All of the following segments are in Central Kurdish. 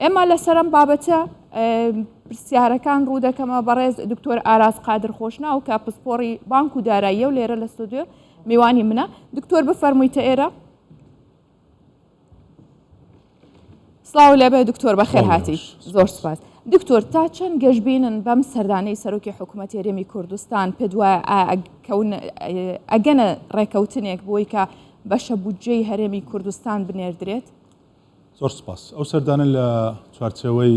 ئێمە لەسەرم بابەتە پرسیارەکان ڕوو دەکەمە بەڕێز دکتۆر ئاراس قادر خۆشناو کە پسپۆڕی بانک و داراییە و لێرە لە ستودیۆ میوانی منە. دکتۆر بفەرموویتە ئێرە. سڵاو لێبێ دکتۆر بەخێر هاتی. زۆر سپاس. دکتۆر تا چەند گەشتبینن بەم سەردانەی سەرۆکی حکوومەت هێرێمی کوردستان پێ وایە ئەگەنە ڕێکەوتنێک بۆی کە بەشە بودجەی هەرێمی کوردستان بنێردرێت؟ زۆر سپاس. ئەو سەردانە لە چوارچەوەی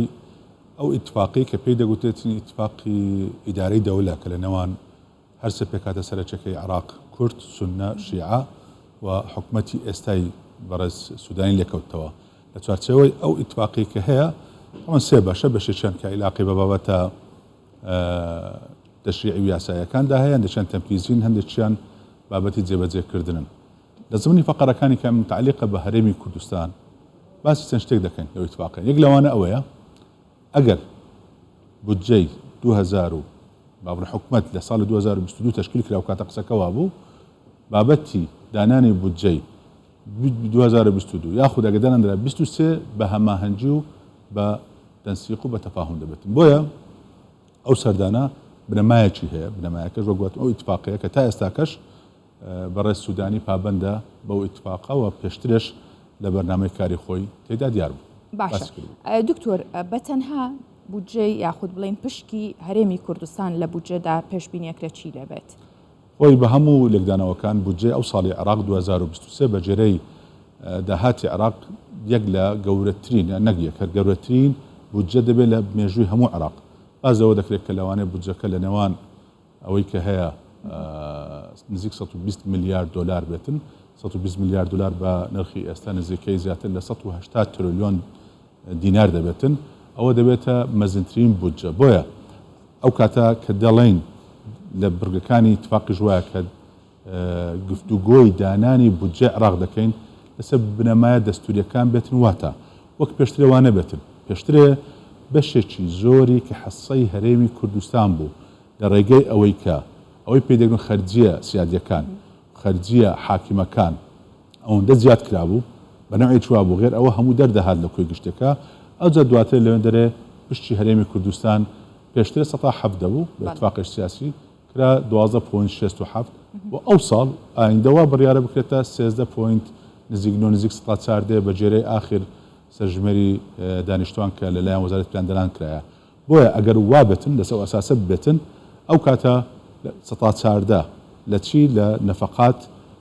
ئەو ئیتفاقی کە پێی دەگوتێتنی ئیتفاقی ئیدارەی دەوڵە کە لە نێوان هەرسە پێکاتە سەرچەکەی عێراق کورد سونە شیعە و حکوومەتی ئێستای بەڕێز سوودانی لێکەوتەوە لە چوارچەوەی ئەو ئیتفاقی کە هەیە ئەمە سێ بەشە بەشێکیان کە عیلاقی بە بابەتە تەشریعی و یاساییەکاندا هەیە، هەندێکیان تەنفیزین، هەندێکیان بابەتی جێبەجێکردنن. لە زمانی فەقەرەکانی کە متعلقە بە هەرێمی کوردستان باسی چەند شتێک دەکەین لەو ئیتفاقیان. یەک لەوانە ئەوەیە ئەگەر بودجەی 2000 بابڕ حکوومەت لە ساڵی 2022 تشکیل کرا و کاتە قسەکەوا بوو بابەتی دانانی بودجەی 2022 یاخود ئەگە داناندرا 23 بە هەماهەنگی و بە تەنسیق و بە تەفاهم دەبێتن. بۆیە ئەو سەردانە بنەمایەکی هەیە، بنەمایەکەش وەگوت ئەو ئیتفاقەیە کە تا ئێستاکەش بەڕێز سوودانی پابەندە بەو ئیتفاقەوە پێشترش لە بەرنامەی کاری خۆی تێدا دیار بوو. باشە دکتۆر، بەتەنها بودجەی یاخود بڵین پشکی هەرێمی کوردستان لە بودجەدا پێشبینیەکرا چی دەبێت؟ خۆی بە هەموو لێکدانەوەکان بودجێ ئەو ساڵی عێراق 2023 بە جێرەی داهاتی عێراق یەک لە گەورەترین نەک یەکە گەورەترین بودجە دەبێت لە مێژووی هەموو عێراق. بازەوە دەکرێت کە لەوانەیە بودجەکە لە نێوان ئەوەی کە هەیە نزیک 120 میلیارد دلار بێتن. 120 میلیارد دلار بە نرخی ئێستا نزیکەی زیاتر لە 180 تریلیۆن دینار دەبێتن. ئەوە دەبێتە مەزنترین بودجە. بۆیە ئەو کاتە کە دەڵێن لە بڕگەکانی اتفاقی ژوایە کە گفتوگۆی دانانی بودجێ عێراق دەکەین لەسەر بنەمایە دەستوریەکان بێتن، واتە وەک پێشترێوانە بێتن. پێشترێ بەشێکی زۆری کە حەسەی هەرێمی کوردستان بوو لە ڕێگەی ئەوەی کە ئەوەی پێدەگرن خەرجیە سیادیەکان، خەرجیە حاکیمەکان ئەوەندە زیاد کرابوو بە نەوعی چوا بوو، غێر ئەوە هەموو دەردەهات لە کوێ گشتەکە. ئەوجا دواتر لەوێن دەرێ پشتی هەرێمی کوردستان پێشتر 107 دەبوو بە اتفاقی سیاسی کرا 12.67 و ئەو ساڵ ئایندەوە بڕیارە بکرێتە 13 نزیک 140 بە جێرەی ئاخر سەرژمێری دانیشتوان کە لەلایەن وەزارەتی پلاندانان کرایە. بۆیە ئەگەر وا بێتن لەسەر ئەساسە بێتن ئەو کاتە 140 لە چی لە نەفەقات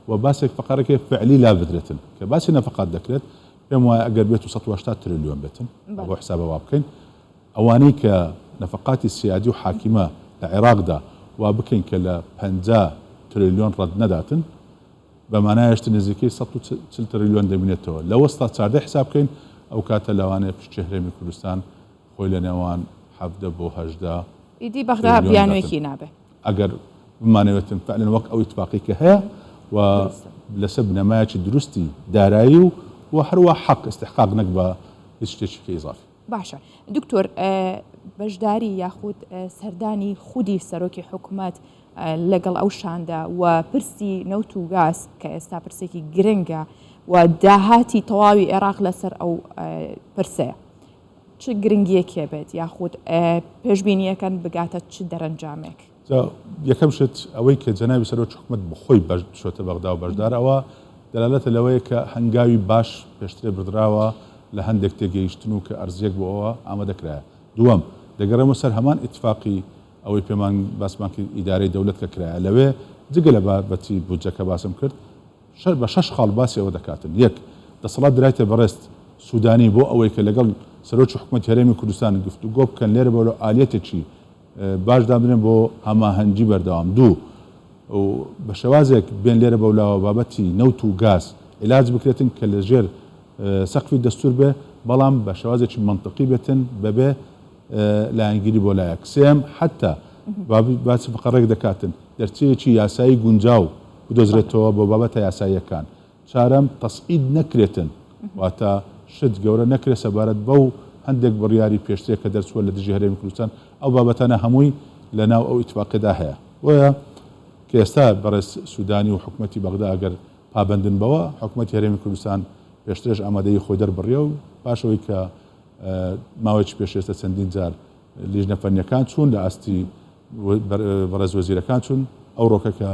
و باسێک فقەرەکەی فعلی لا بدرێتن کە باسی نەفەقات دەکرێت. پێم وایە ئەگەر بێت و 180 تریلیۆن بێتن بۆ حسابەوە بکەین، ئەوانەی کە نەفەقاتی سیادی و حاکیمە لە عێراقدا وا بکەین کە لە 50 تریلیۆن ڕەت نەداتن، بەمانایەشتە نزیکەی 140 تریلیۆن دەبینێتەوە. لەوە 140 حساب بکەین ئەو کاتە لەوانەیە پشتی هەرێمی کوردستان خۆی لە نێوان 7 بۆ 8 ئیدی بەغدا بیانوێکی نابێ. ئەگەر بمانەوێتن فعلن وەک ئەو اتفاقی کە هەیە و لەسەر بنەمایەکی دروستی دارایی و هەروە حەق استحقاق نەک بە هیچ شتێکی ئیزافی. باشە دکتۆر، بەشداری یاخود سەردانی خودی سەرۆکی حکوومەت لەگەڵ ئەو شاندا و پرسی نەوت و گاز کە ئێستا پرسێکی گرنگە و داهاتی تەواوی عێراق لەسەر ئەو پرسەیە چ گرنگیەکێ بێت یاخود پێشبینیەکەن بگاتە چ دەرەنجامێک؟ یەکەم شت ئەوەی کە جەنابی سەرۆکی حکوومەت بخۆی بەشتە بەغدا و بەشدار ئەوە دەلالەتە لەوەیە کە هەنگاوی باش پێشترێ بردراوە لە هەندێک تێگەیشتن و کە ئەرزیەک بۆ ئەوە ئامادەکرایە. دووەم دەگەڕێمە سەر هەمان ئیتفاقی ئەوەی پێمان باسمانکە ئیدارەی دەوڵەت کە کرایە لەوێ جگە لە بابەتی بودجەکە باسم کرد بە 6 خاڵ باسی ئەوە دەکاتن. یەک دەسەڵات درایتە بەڕێست سوودانی بۆ ئەوەی کە لەگەڵ سەرۆکی حکوومەتی هەرێمی کوردستان گفتوگۆ بکەن لێرە بۆ ئالێتێکی باش دابنێن بۆ هەماهەنگی بەردەوام. دوو بە شێوازێک بێن لێرە بەولاوە بابەتی نەوت و گاز عیلاج بکرێتن کە لە ژێر سەقفی دەستور بێ، بەڵام بە شێوازێکی منطقی بێتن بەبێ لایەنگیری بۆ لایەک. سێم حتا باسی فقەڕێک دەکاتن دەرچەیەکی یاسایی گونجاو بدۆزرێتەوە بۆ بابەتە یاساییەکان. چارەم تەسعید نەکرێتن، واتە شت گەورە نەکرێت سەبارەت بەو هەندێک بڕیاری پێشترێک کە دەرچووە لە دژی هەرێمی کوردستان. ئەو بابەتانە هەمووی لە ناو ئەو ئیتفاقیدا هەیە. وایە کە ئێستا بەڕێز سوودانی و حکوومەتی بەغدا ئەگەر پابەندن بەوە حکوومەتی هەرێمی کوردستان پێشترش ئامادەی خۆی دەربڕیە و پاشەوەی کە ماوەیەکی پێشێستا چەندین جار لیژنە فەرمیەکان چوون لە ئاستی بەڕێز وەزیرەکان چوون ئەو ڕۆکە کە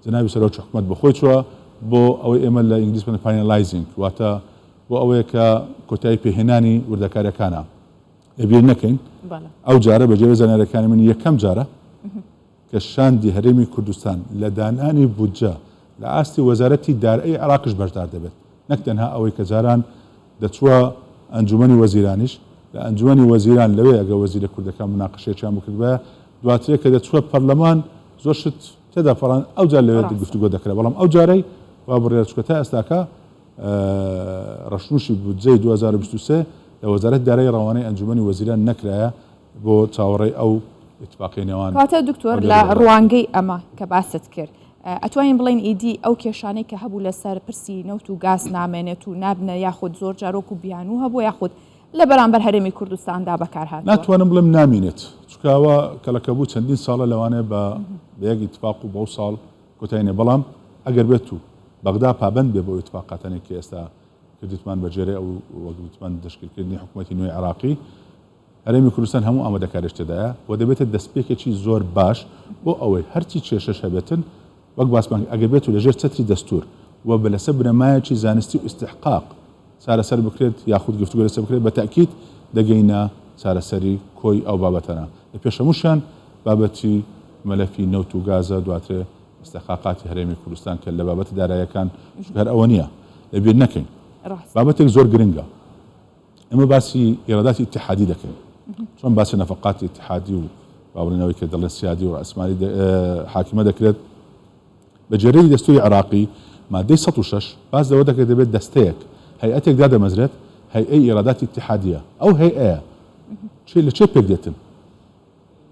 جنابی سەرۆکی حکوومەت بەخۆی چووە بۆ ئەوەی ئێمە لە ئینگلیس بڵێن فاینەلایزینگ واتە بۆ ئەوەیە کە کۆتایی پێهێنانی وردەکاریەکانە لەبیر نەکەین ئەو جارە بەجێوە زانیاریەکانی من یەکەم جارە کە شاندی هەرێمی کوردستان لە دانانی بودجە لە ئاستی وەزارەتی دارایی عێراقش بەشدار دەبێت نەک تەنها ئەوەی کە جاران دەچووە ئەنجومەنی وەزیرانیش لە ئەنجومەنی وەزیران لەوەی ئەگە وەزیرە کوردەکان مناقشەیەکیان بکردبە دواترێ کە دەچووە پەرلەمان زۆر شت تێدا فەڵان ئەو جار لەوێ گفتوگۆ دەکرێت بەڵام ئەو جارەی وا بڕێت چکە تا ئێستاکە ڕەشنووشی بودجەی 2023 لە وەزارەت دارایی ڕەوانەی ئەنجومەنی وەزیران نەکرایە بۆ چاوەڕێی ئەو اتفاقی نێوان کاتە دکتۆر لە ڕوانگەی ئەمە کە باست کرد ئەتوانین بڵین ئیدی ئەو کێشانەی کە هەبوو لەسەر پرسی نەوت و گاز نامێنێت و نابنە یاخود زۆر جارۆک و بیانوو هەبوو یاخود لە بەرامبەر هەرێمی کوردستاندا بەکارهات ناتوانم بڵم نامێنێت چکاوە کەلەکە بوو چەندین ساڵە لەوانەیە بە یەک اتفاق و بەو ساڵ کۆتایینێ بەڵام ئەگەر بێت و بەغدا پابند بێ بۆ اتفاقاتانی کە ئێستا کردوتمان بەجێرە ئەو وەگوتمان دەشکردنی حکوومەتی نوێی عێراقی هەرێمی کوردستان هەموو ئامادەکاریش تێدایە و دەبێتە دەستپێکێکی زۆر باش بۆ ئەوەی هەرچی کێشەش هەبێتن وەک باسمان ئەگەر بێت و لەژێر چەتری دەستور و بەلەسەر بنەمایەکی زانستی و استحقاق چارەسەر بکرێت یاخود گفتوگۆ لەسەر بکرێت بە تاکید دەگەینە چارەسەری کۆی ئەو بابەتەنە لە پێشەموشیان بابەتی مەلەفی نەوت و گازە دواترێ استحقاقاتی هەرێمی کوردستان کە لە بابەتی داراییەکان هەر ئەوە نییە لەبیر نەکەین بابەتێک زۆر گرنگە ئەمە باسی ئێراداتی اتحادی دەکەین چۆن باسی نەفقاتی اتحادی و باڵێنەوەی کە دەڵێن سیادی و ڕەسمالی حاکمە دەکرێت بە جێرەی دەستوری عێراقی مادەی 106 باز لەوە دەکرێت دەبێت دەستەیەک هەیئەتێک دادەمەزرێت هەیئەی ئێراداتی اتحادیە ئەو هەیئەیە لە چێ پێک دێتن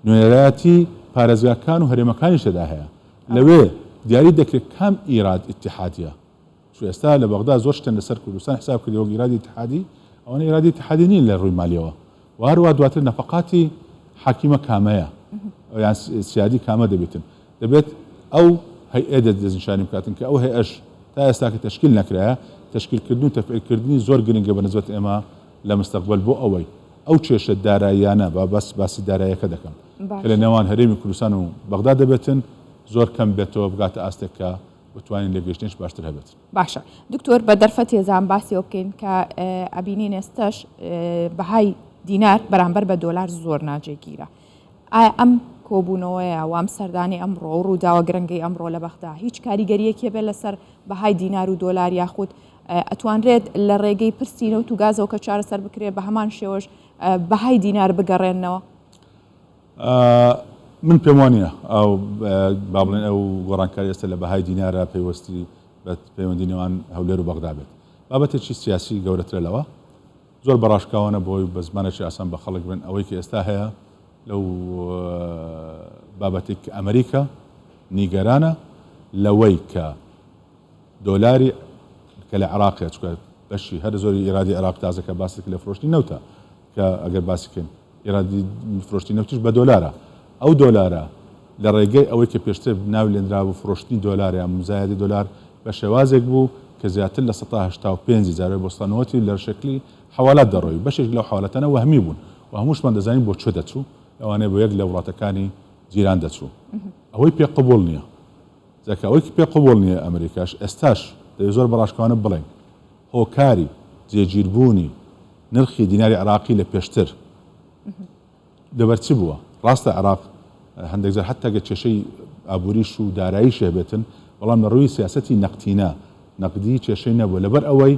نوێنەرایەتی پارێزگاکان و هەرێمەکانی شەدا هەیە لەوێ دیاری دەکرێت کام ئیراد اتحادیە چۆ ئێستا لە بەغدا زۆر شتن لەسەر کوردستان حساب کردەوە ئیرادی اتحادی ئەوەنە ئیرادی اتحادی نین لە ڕووی مالیەوە و هەروە دواتر نەفقاتی حاکیمە کامەیە یان سیادی کامە دەبێتن دەبێت ئەو هەیئە دەستنیشانی بکاتن کە ئەو هەیئەش تا ئێستا کە تشکیل نەکرایە تشکیلکردن و تەفعیلکردنی زۆر گرنگە بە نسبەت ئێمە لە مستەقبل بۆ ئەوەی ئەو کێشە داراییانە باسی داراییەکە دەکەم کە لە نێوان هەرێمی کوردستان و بەغدا دەبێتن زۆر کەم بێتەوە بگاتە ئاستێککە بتوانین لە گەشتنش باشتر هەبێت باشە دکتۆر بە دەرفەت هێزان باسی ئەو بکەین کە ئەبینین ئێستاش بەهای دینار بەرامبەر بە دۆلار زۆر ناجێگیرە ئایا ئەم کۆبوونەوەیە وام سەردانی ئەمڕۆ و ڕووداوە گرنگی ئەمڕۆ لە بەغدا هیچ کاریگەریەکێ بێت لەسەر بەهای دینار و دۆلار یاخود ئەتوانرێت لە ڕێگەی پرسی نەوت و گازەوە کە چارەسەر بکرێت بە هەمان شێوەش بەهای دینار بگەڕێنەوە من پێم وانە ئەو با بڵێن ئەو گۆڕانکاری ئێستا لە بەهای دینارە پێوەستی بە پەیوەندی نێوان هەولێر و بەغدا بێت بابەتێکی سیاسی گەورەترە لەوە زۆر بەڕاشکاوانە بۆی بە زمانێکی ئاسان بە خەڵک بن ئەوەی کە ئێستا هەیە لەو بابەتێک ئەمریکا نیگەرانە لەوەی کە دۆلاری کە لە عێراقە چکە بەشی هەر زۆری ئێرادی عێراق تازەکە باسێک لە فرۆشتی نەوتە کە ئەگەر باسیکەین ئێرادی فرۆشتی نەوتیش بە دۆلارە ئەو دۆلارە لە ڕێگەی ئەوەی کە پێشتر ناوی لێنرا بوو فرۆشتنی دۆلار یان مزایدی دۆلار بە شێوازێک بوو کە زیاتر لە 185 جارێ بۆ 190 لە شکلی حواڵات دەڕۆی بەشێک لەو حواڵەتانە وەهمی بوون و هەمووشمان دەزانین بۆ چۆ دەچوو ئەوانەیە بۆ یەک لە وڵاتەکانی جیران دەچوو ئەوەی پێ قبول نییە جاکە ئەوەی پێ قبول نییە ئەمریکاش ئێستاش دەوێت زۆر بەڕاشکاوانە بڵێن هۆکاری جێگیربوونی نرخی دیناری عێراقی لە پێشتر دەبەرچی بووە ڕاستە عێراق هەندێک جار حتا گە کێشەی ئابووریش و داراییش هەبێتن بەڵام لە ڕووی سیاسەتی نەقتینە نەقدی کێشەی نەبووە لەبەر ئەوەی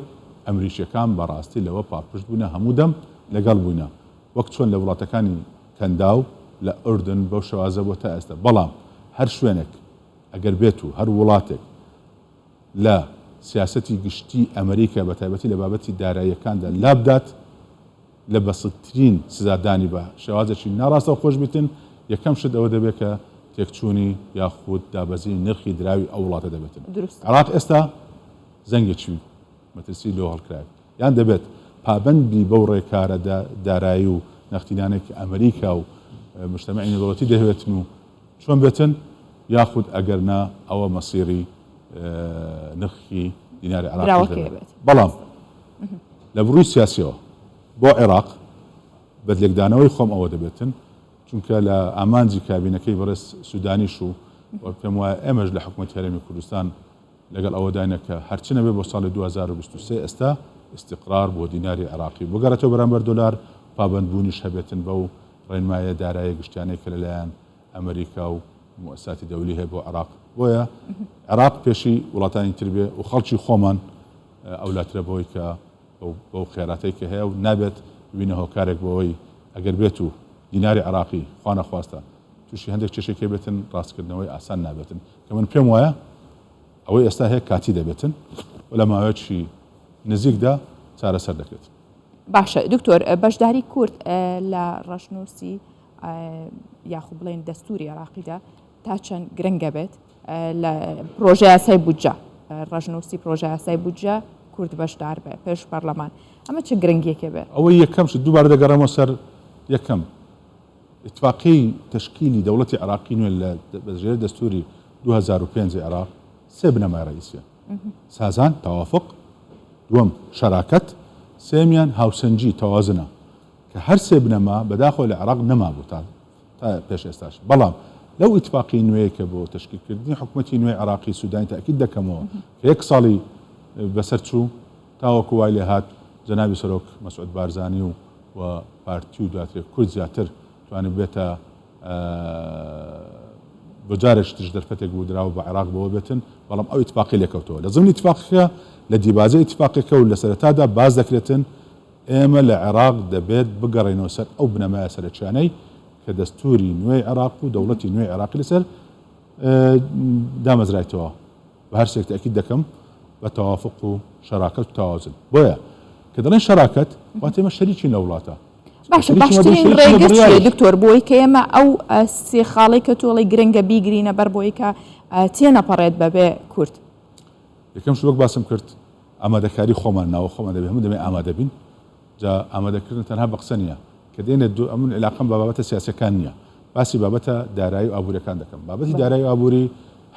ئەمریکیەکان بەڕاستی لەوە پاڵپشت بوونە هەموو دەم لەگەڵ بووینە وەک چۆن لە وڵاتەکانی کەنداو لە ئوردن بەو شێوازە بۆ تا ئێستا بەڵام هەر شوێنێک ئەگەر بێت و هەر وڵاتێک لە سیاسەتی گشتی ئەمریکا بە تایبەتی لە بابەتی داراییەکاندا لابدات لە بەسەترین سزادانی بە شێوازێکی ناڕاستە و خۆش بیتن یەکەم شت ئەوە دەبێت کە تێکچوونی یاخود دابەزی نرخی دراوی ئەو وڵاتە دەبێتن عێراق ئێستا زەنگێکی مەترسی لۆ هەڵکراوی یان دەبێت پابەندی بەو ڕێکارە دارایی و نەختینانێکی ئەمریکا و مجتەمەعی نێودەوڵەتی دەهوێتن و چۆن بێتن یاخود ئەگەرنا ئەوە مەسیری نرخی دیناری عێراق بەڵام لە بڕووی سیاسیەوە بۆ عێراق بەدلێکدانەوەی خۆم ئەوە دەبێتن چونکە لە ئامانجی کابینەکەی بەڕێز سودانیش و پێم وایە ئێمەش لە حکوومەتی هەرێمی کوردستان لەگەڵ ئەوەداینە کە هەرچی نەبێ بۆ ساڵی 2023 ئێستا استقرار بۆ دیناری عراقی بگەڕێتەوە بەرامبەر دۆلار پابەندبوونیش هەبێتن بەو ڕێنمایە دارایی گشتیانەی کە لەلایەن ئەمریکا و مؤسساتی دەولی هەیە بۆ عراق بۆیە عراق پێشی وڵاتانی تر بێ و خەڵکی خۆمان ئەولاترە بەوەی کە بەو خێراتەی کە هەیە و نابێت ببینە هۆکارێک بۆەوەی ئەگەر بێت و دیناری عراقی خوا نەخواستە تووشی هەندێک کێشێکی بێتن ڕاستکردنەوەی ئاسان نابێتن کە من پێم وایە ئەوەی ئێستا هەیە کاتی دەبێتن و لە ماوەیەکی نزیکدا چارەسەر دەکرێت. باشە دکتۆر بەشداری کورد لە ڕەشنووسی یاخوو بڵێن دەستوری عراقیدا تا چەند گرنگە بێت لە پرۆژە یاسای بودجە ڕەشنووسی پرۆژە یاسای بودجە کورد بەشدار بێ پێش پەرلەمان ئەمە چه گرنگیەکێ بێت ئەوەی یەکەم دووبارە دەگەڕێمەوە سەر یەکەم اتفاقی تشکیلی دەوڵەتی عراقی نوێ لە بەژێر دەستوری 2005 عراق سێ بنەمای ڕئیسیە سازان تەوافق دووەم شەراکەت سێمیان هاوسەنجی تەوازنە کە هەر سێ بنەما بەداخۆ لە عراق نەمابوو تا پێش ئێستاش بەڵام لەو اتفاقی نوێیە کە بۆ تشکیلکردنی حکوومەتی نوێی عراقی سودانی تاکید دەکەمەوە کە یەک ساڵی بەسەر چوو تاوەکو وای لێ هات جەنابی سەرۆک مەسعود بارزانی و پارتی و دواترێ کورد زیاتر توانێت بێتە بۆ جارێک تش دەرفەتێک بوو دراوە بە عێراق بەوە بێتن بەڵام ئەو اتفاقی لێکەوتەوە لە ضمن اتفاقەکە لە دیباجەی اتفاقەکە و لە سەرەتادا باز دەکرێتن ئێمە لە عێراق دەبێت بگەڕێنەوە سەر ئەو بنەمایە سەرچیانەی کە دەستوری نوێی عێراق و دەوڵەتی نوێی عێراقی لەسەر دامەزرایەوە بە هەر شتێک تاکید دەکەم بە تەوافق و شەراکەت و تەوازن بۆیە کە دەڵێن شەراکەت واتە ئێمە شەریکی لە وڵاتە باشە باشترین ڕێگە چیە دکتۆر بۆی کە ئێمە ئەو سێ خاڵی کە تۆڵی گرنگە بیگرینە بەر بۆی کە تێنەپەڕێت بەبێ کورد یەکەم شوەک باسم کرد ئامادەکاری خۆمان ناوە خۆمان دەبێت هەموو دەبێت ئامادە بین جا ئامادەکردن تەنها بە قسە نییە کە دێنێت ئەمون علاقەم بە بابەتە سیاسەکان نییە باسی بابەتە دارایی و ئابوووریەکان دەکەم بابەتی دارایی و ئابووری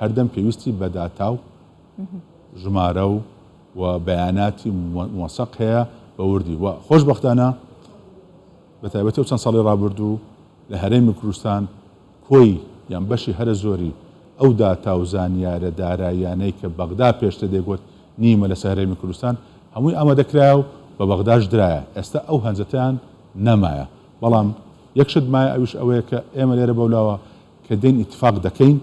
هەردەم پێویستی بە داتا و ژمارە و بەیاناتی موسەق هەیە بە وردی و خۆشبەختانە بە تایبەتی و چەند ساڵی ڕابردوو لە هەرێمی کوردستان کۆی یان بەشی هەرە زۆری ئەو داتا و زانیارە داراییانەی کە بەغدا پێشتە دەیگوت نیمە لە هەرێمی کوردستان هەمووی ئامادەکرا و بە بەغداش درایە ئێستا ئەو هەنجەتیان نەمایە بەڵام یەکشت مایە ئەوش ئەوەیە کە ئێمە لێرە بەولاوە کە دێن ئیتفاق دەکەین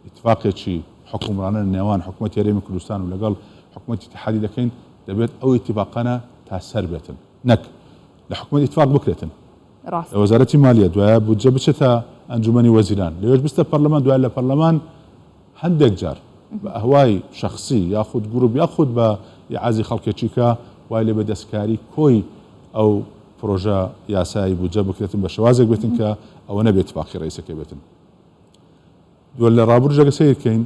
ئیتفاقێکی حکومڕانە نێوان حکوومەتی هەرێمی کوردستان و لەگەڵ حکوومەتی اتحادی دەکەین دەبێت ئەو ئیتفاقانە تا سەر بێتن نەک لە حکوومەت اتفاق بکرێتن وەزارەتی مالیە دوایە بودجە بچێتە ئەنجومەنی وەزیران لەوێش بستە پەرلەمان دوای لە پەرلەمان هەندێک جار بە ئەهوای شەخصی یاخود گروپ یاخود بە عازی خەڵکێکی کە وای لێ بە دەستکاری کۆی ئەو پرۆژە یاسایی بودجە بکرێتن بە شێوازێک بێتن کە ئەوە نەبێت اتفاقی ڕئیسەکەی بێتن دووە لە ڕابردوو جەگە سیرکەین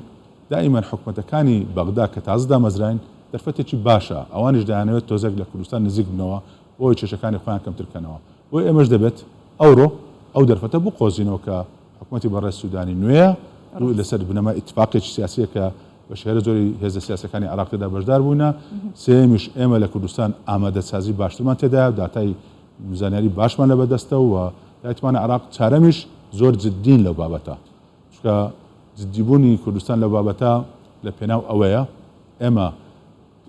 دائیمەن حکوومەتەکانی بەغدا کە تازە دامەزراین دەرفەتێکی باشە ئەوانیش دەیانەوێت تۆزێک لە کوردستان نزیک بنەوە بۆی کێشەکانی خۆیان کەمترکەنەوە بۆی ئێمەش دەبێت ئەوڕۆ ئەو دەرفەتە بقۆزینەوە کە حکوومەتی بەڕێز سودانی نوێیە لەسەر بنەما اتفاقێکی سیاسیە کە بە شێرە زۆری هێزە سیاسەکانی عراقیدا بەشدار بووینە سێمیش ئێمە لە کوردستان ئامادەسازی باشترمان تێدایە داتای زانیاری باشمان لە بەدەستە و دایتمانە عراق چارەمیش زۆر جددین لەو بابەتە چکە جددیبوونی کوردستان لەو بابەتە لە پێناو ئەوەیە ئێمە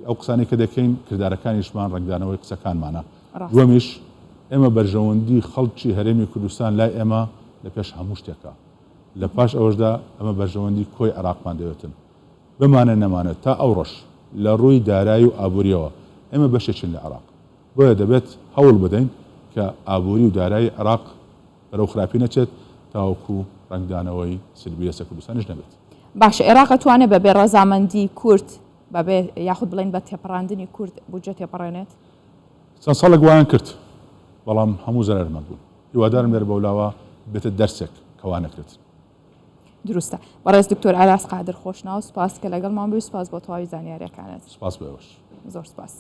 ئەو قسانی کە دەکەین کردارەکانیشمان ڕنگدانەوەی قسەکانمانە دووەمیش ئێمە بەرژەوەندی خەڵکی هەرێمی کوردستان لای ئێمە لە پێش هەموو شتێکە لە پاش ئەوەشدا ئەمە بەرژەوەندی کۆی عراقمان دەوێتن بمانە نەمانێت تا ئەو ڕۆژ لە ڕووی دارایی و ئابوووریەوە ئێمە بەشێکین لە عراق بۆیە دەبێت هەوڵ بدەین کە ئابووری و دارایی عراق بەرەو خراپی نەچێت تاوەکو ڕنگدانەوەی سلبی هەسە کوردستانیش نەبێت باشە عێراق ئەتوانێت بەبێ ڕەزامەندی کورد بەبێ یاخود بڵێن بە تێپەڕاندنی کورد بودجە تێپەڕێنێت چەند ساڵێک وایان کرد بەڵام هەموو زەرمەند بوون هیوادارم لێرە بەولاوە بێتە دەرسێک کەوا نەکرێت دروستە بەڕێز دکتۆر ئالاس قادر خۆشناو سپاس کە لەگەڵمان بووی سپاس بۆ تەواوی زانیاریەکانت سپاس بەوەش زۆر سپاس